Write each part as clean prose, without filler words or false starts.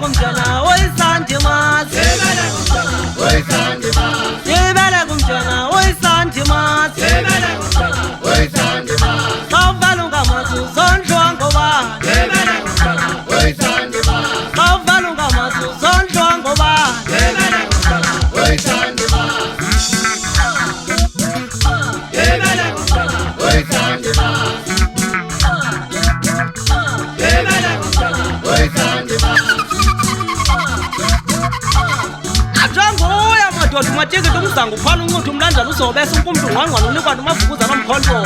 kumjana oyisandi mas yebele kumjana oyisandi mas kavalunga masu zonjwango ba kavalunga masu zonjwango ba mateke tomuzangu phana unquthu umlandana uzobesa umntu ngqangqwana unikwa nomavukuza nomkhonto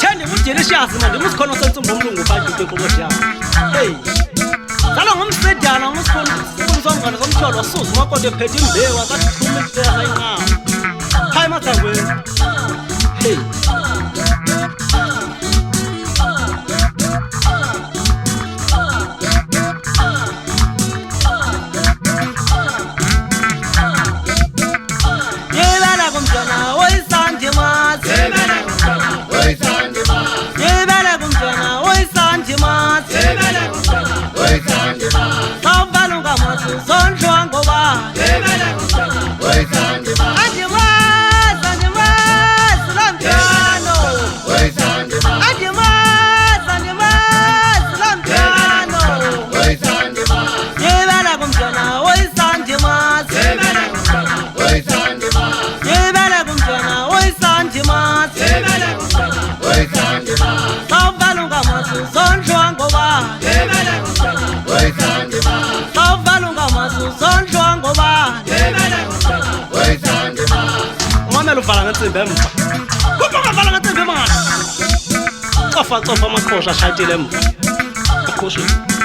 thende mudelicious manje musikhono sentsimbi omlungu phantsi kwenkokosi yakho hey zalo ngumsedana ngumsongane somtyholo suza umakoto ephethe imbewu akathi xhume ifeha inqawo hayi mathangweni hey uvala ngetsimbi emva kuvala ngetsimbi emanga cofa amakhoshi ashayitile emva aqhoshile